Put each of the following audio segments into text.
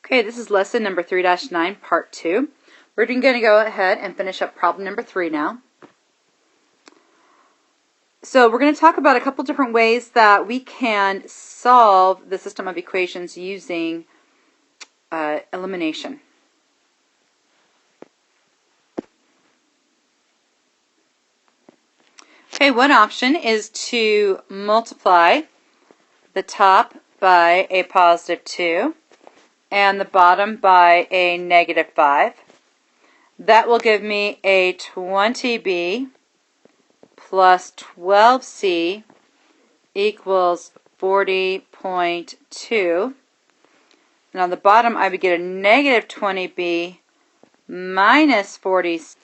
Okay, this is lesson number 3-9, part 2. We're going to go ahead and finish up problem number 3 now. So we're going to talk about a couple different ways that we can solve the system of equations using elimination. Okay, one option is to multiply the top by a positive 2 and the bottom by a negative 5. That will give me a 20b plus 12c equals 40.2. And on the bottom, I would get a negative 20b minus 40c.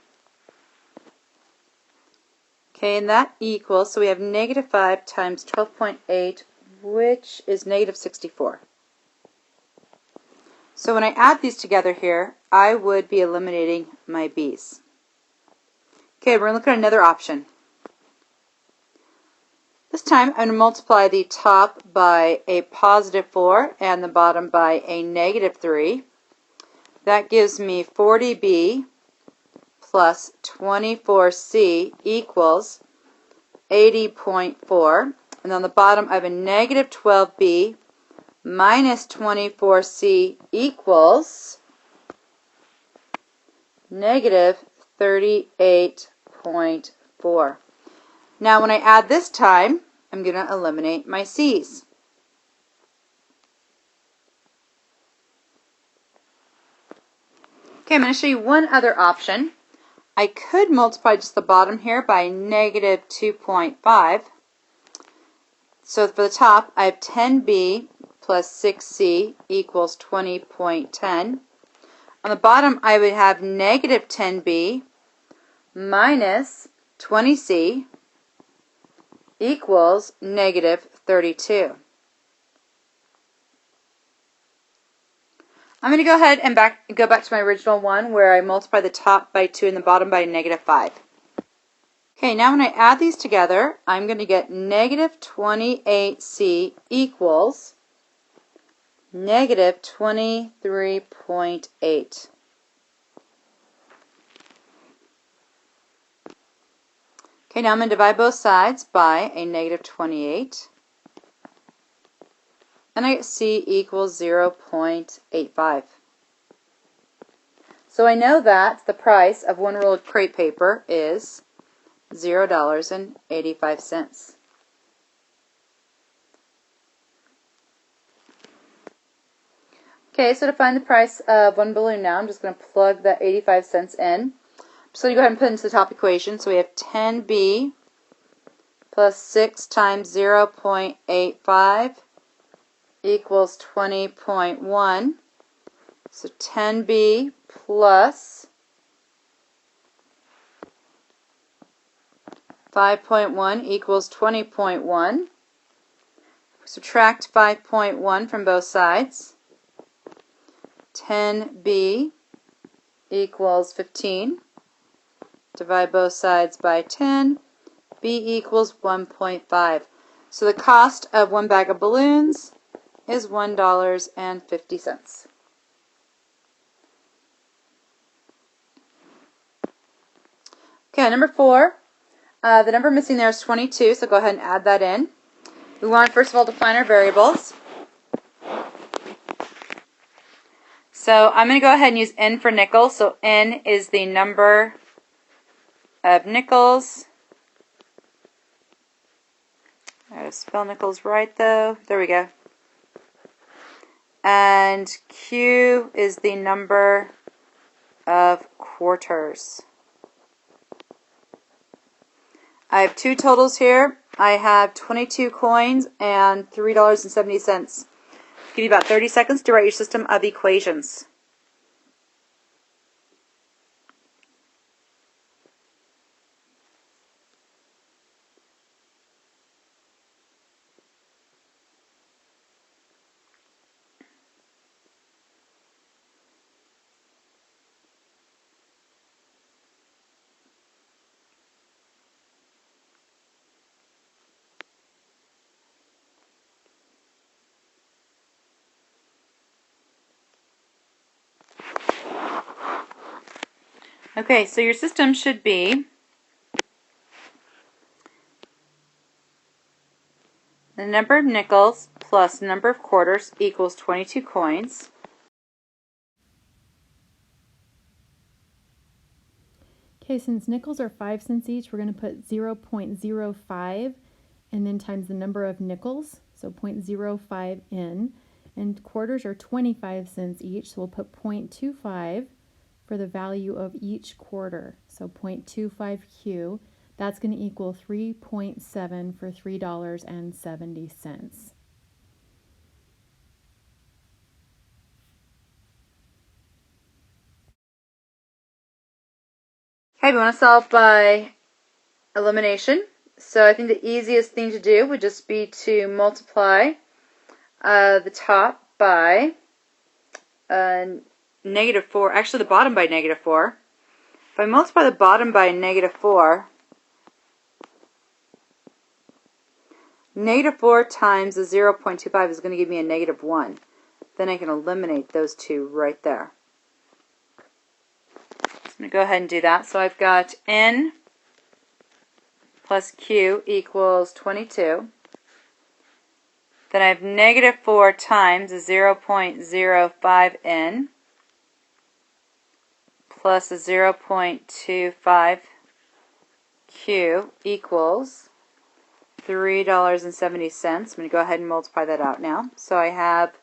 Okay, and that equals, so we have negative 5 times 12.8, which is negative 64. So when I add these together here, I would be eliminating my b's. Okay, we're going to look at another option. This time I'm going to multiply the top by a positive 4 and the bottom by a negative 3. That gives me 40b plus 24c equals 80.4. And on the bottom I have a negative 12b minus 24c equals negative 38.4. Now when I add this time, I'm going to eliminate my c's. Okay, I'm going to show you one other option. I could multiply just the bottom here by negative 2.5. So for the top, I have 10b plus 6c equals 20.10. On the bottom, I would have negative 10b minus 20c equals negative 32. I'm going to go ahead and go back to my original one where I multiply the top by 2 and the bottom by negative 5. Okay, now when I add these together, I'm going to get negative 28c equals negative 23.8. Okay, now I'm going to divide both sides by a negative 28. And I get c equals 0.85. So I know that the price of one roll of crepe paper is $0.85. Okay, so to find the price of one balloon now, I'm just going to plug that 85 cents in. So you go ahead and put it into the top equation. So we have 10b plus 6 times 0.85 equals 20.1. So 10b plus 5.1 equals 20.1. Subtract 5.1 from both sides. 10b equals 15. Divide both sides by 10. B equals 1.5. So the cost of one bag of balloons is $1.50. Okay, number 4. The number missing there is 22, so go ahead and add that in. We want, first of all, to find our variables. So I'm going to go ahead and use n for nickel. So n is the number of nickels. I gotta spell nickels right though. There we go. And Q is the number of quarters. I have two totals here. I have 22 coins and $3.70. Give you about 30 seconds to write your system of equations. Okay, so your system should be the number of nickels plus the number of quarters equals 22 coins. Okay, since nickels are 5 cents each, we're going to put 0.05 and then times the number of nickels, so 0.05 in. And quarters are 25 cents each, so we'll put 0.25 for the value of each quarter. So 0.25Q, that's going to equal 3.7 for $3.70. Okay, we want to solve by elimination. So I think the easiest thing to do would just be to multiply the top by -4, actually the bottom by -4. If I multiply the bottom by -4, -4 times the 0.25 is going to give me a -1. Then I can eliminate those two right there. I'm going to go ahead and do that. So I've got N plus Q equals 22. Then I have -4 times 0.05 N plus 0.25 Q equals $3.70. I'm going to go ahead and multiply that out now. So I have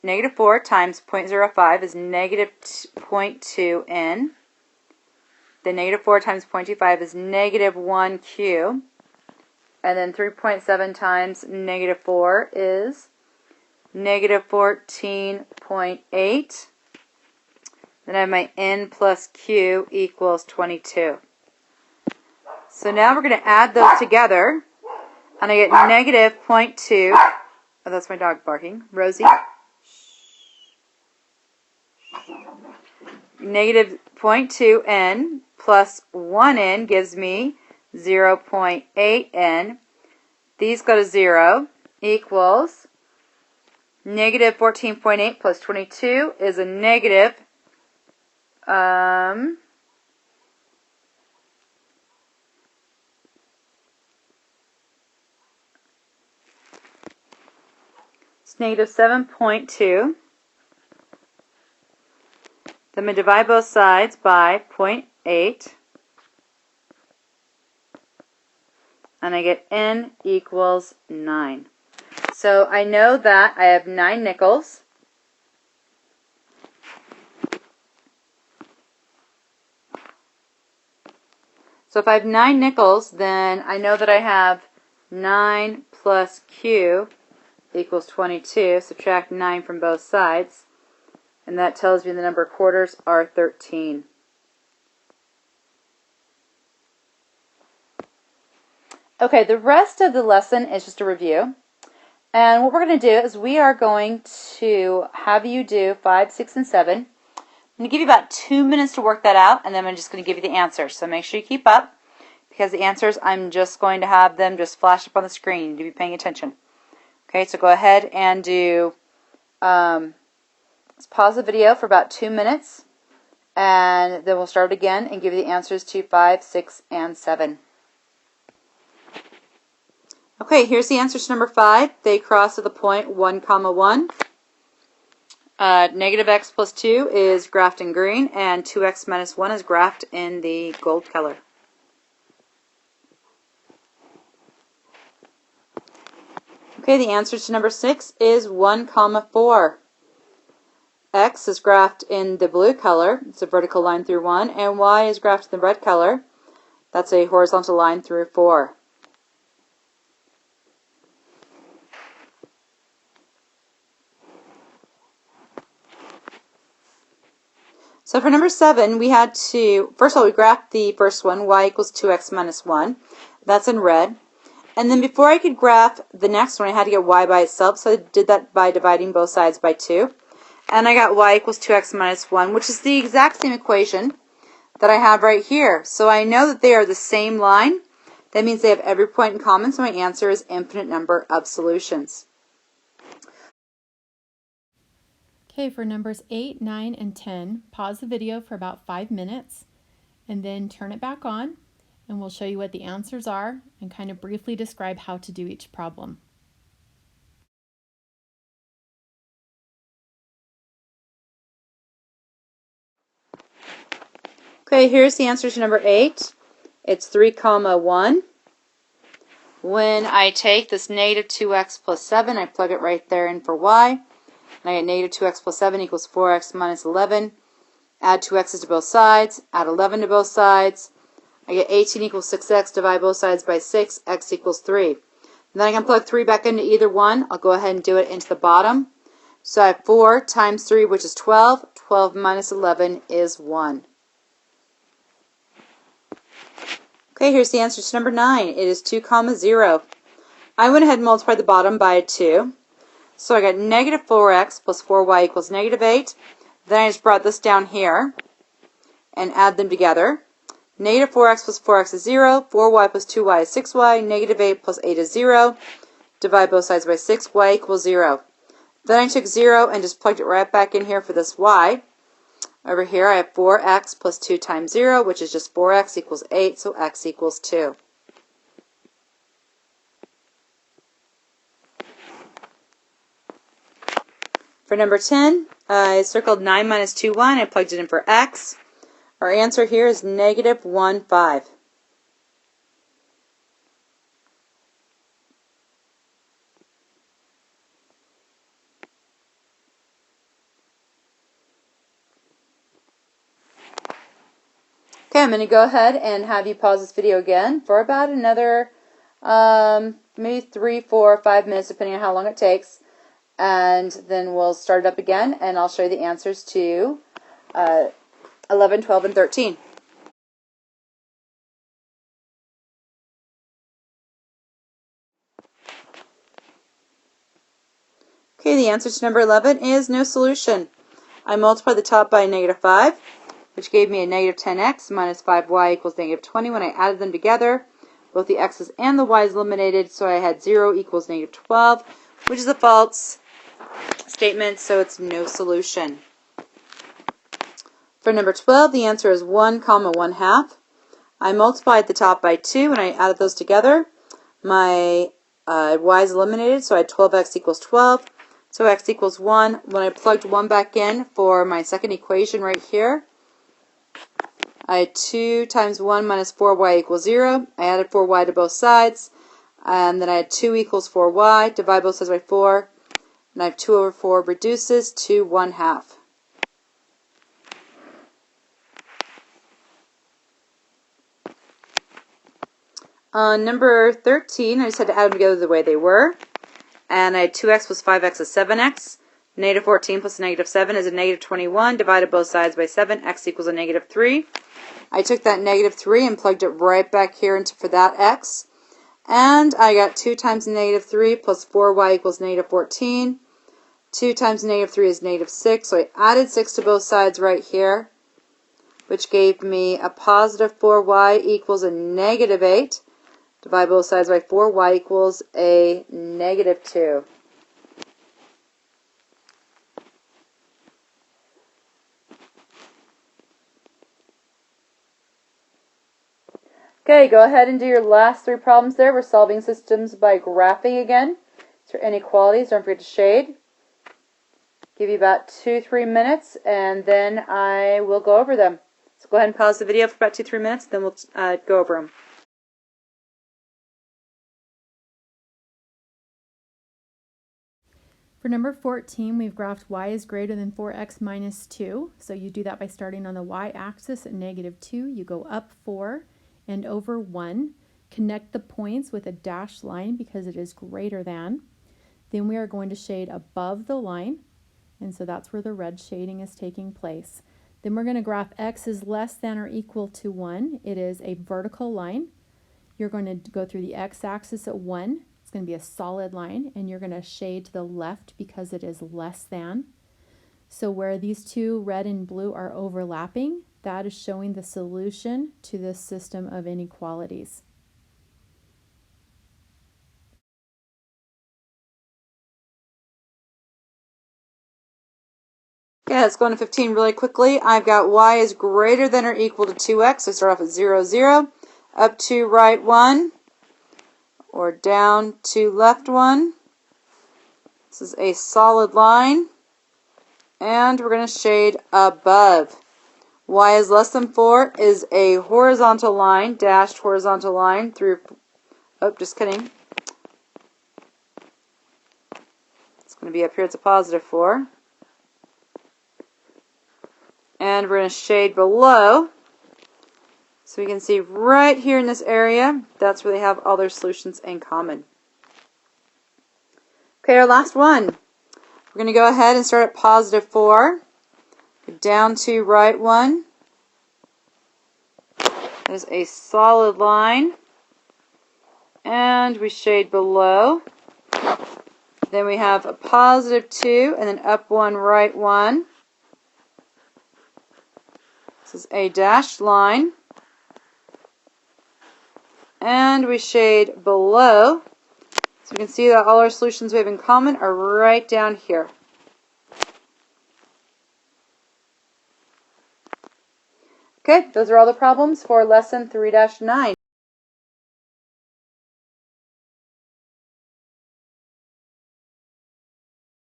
-4 times 0.05 is -0.2 N. Then -4 times 0.25 is -1 Q. And then 3.7 times -4 is -14.8. Then I have my N plus Q equals 22. So now we're going to add those together, and I get -0.2. Oh, that's my dog barking. Rosie. -0.2 N plus 1 N gives me 0.8 N. These go to 0 equals -14.8 plus 22 is a negative it's -7.2. Then I'm going to divide both sides by 0.8. And I get N equals 9. So I know that I have 9 nickels. So if I have 9 nickels, then I know that I have 9 plus Q equals 22. Subtract 9 from both sides. And that tells me the number of quarters are 13. Okay, the rest of the lesson is just a review. And what we're going to do is we are going to have you do 5, 6, and 7. I'm going to give you about 2 minutes to work that out, and then I'm just going to give you the answers. So make sure you keep up, because the answers, I'm just going to have them just flash up on the screen. You need to be paying attention. Okay, so go ahead and do, let's pause the video for about 2 minutes, and then we'll start again and give you the answers to 5, 6, and 7. Okay, here's the answers to number 5. They cross at the point 1, 1. -x plus 2 is graphed in green, and 2x minus 1 is graphed in the gold color. Okay, the answer to number 6 is 1, 4. X is graphed in the blue color. It's a vertical line through 1, and Y is graphed in the red color. That's a horizontal line through 4. So for number 7, we had to, first of all, we graphed the first one, y equals 2x minus 1. That's in red. And then before I could graph the next one, I had to get y by itself, so I did that by dividing both sides by 2. And I got y equals 2x minus 1, which is the exact same equation that I have right here. So I know that they are the same line. That means they have every point in common, so my answer is infinite number of solutions. Okay, for numbers 8, 9, and 10, pause the video for about 5 minutes and then turn it back on, and we'll show you what the answers are and kind of briefly describe how to do each problem. Okay, here's the answer to number 8. It's 3, 1. When I take this negative 2x plus 7, I plug it right there in for y. And I get negative 2x plus 7 equals 4x minus 11. Add 2 x's to both sides. Add 11 to both sides. I get 18 equals 6x. Divide both sides by 6. X equals 3. And then I can plug 3 back into either one. I'll go ahead and do it into the bottom. So I have 4 times 3, which is 12. 12 minus 11 is 1. Okay, here's the answer to number 9. It is 2, 0. I went ahead and multiplied the bottom by 2. So I got negative 4x plus 4y equals negative 8. Then I just brought this down here and add them together. Negative 4x plus 4x is 0. 4y plus 2y is 6y. Negative 8 plus 8 is 0. Divide both sides by 6. Y equals 0. Then I took 0 and just plugged it right back in here for this y. Over here I have 4x plus 2 times 0, which is just 4x equals 8, so x equals 2. For number 10, I circled 9 minus 2, 1. I plugged it in for x. Our answer here is negative 1, 5. Okay, I'm going to go ahead and have you pause this video again for about another maybe 3, 4, 5 minutes, depending on how long it takes. And then we'll start it up again, and I'll show you the answers to 11, 12, and 13. Okay, the answer to number 11 is no solution. I multiplied the top by negative 5, which gave me a negative 10x minus 5y equals negative 20. When I added them together, both the x's and the y's eliminated, so I had 0 equals negative 12, which is a false statement, so it's no solution. For number 12, the answer is 1, 1/2. I multiplied the top by 2, and I added those together. My y's eliminated, so I had 12x equals 12. So x equals 1. When I plugged 1 back in for my second equation right here, I had 2 times 1 minus 4y equals 0. I added 4y to both sides. And then I had 2 equals 4y. Divide both sides by 4. And I have 2 over 4 reduces to 1/2. On number 13, I just had to add them together the way they were. And I had 2x plus 5x is 7x. Negative 14 plus negative 7 is a negative 21. Divided both sides by 7. X equals a negative 3. I took that negative 3 and plugged it right back here for that x. And I got 2 times negative 3 plus 4y equals negative 14. 2 times negative 3 is negative 6. So I added 6 to both sides right here, which gave me a positive 4y equals a negative 8. Divide both sides by 4. Y equals a negative 2. Okay, go ahead and do your last 3 problems there. We're solving systems by graphing again. These are inequalities. Don't forget to shade. Give you about 2-3 minutes, and then I will go over them. So go ahead and pause the video for about 2-3 minutes, then we'll go over them. For number 14, we've graphed y is greater than 4x minus 2. So you do that by starting on the y-axis at negative 2. You go up 4 and over 1. Connect the points with a dashed line because it is greater than. Then we are going to shade above the line, and so that's where the red shading is taking place. Then we're going to graph x is less than or equal to 1. It is a vertical line. You're going to go through the x-axis at 1. It's going to be a solid line, and you're going to shade to the left because it is less than. So where these two, red and blue, are overlapping, that is showing the solution to this system of inequalities. Okay, let's go into 15 really quickly. I've got y is greater than or equal to 2x. So start off at 0, 0, up to right 1, or down to left 1. This is a solid line, and we're going to shade above. Y is less than 4 is a horizontal line, dashed horizontal line through, oh, just kidding. It's going to be up here, it's a positive 4. And we're going to shade below. So we can see right here in this area, that's where they have all their solutions in common. Okay, our last one. We're going to go ahead and start at positive 4. Go down to right 1. That is a solid line. And we shade below. Then we have a positive 2, and then up 1, right 1. This is a dashed line. And we shade below. So we can see that all our solutions we have in common are right down here. Okay, those are all the problems for lesson 3-9.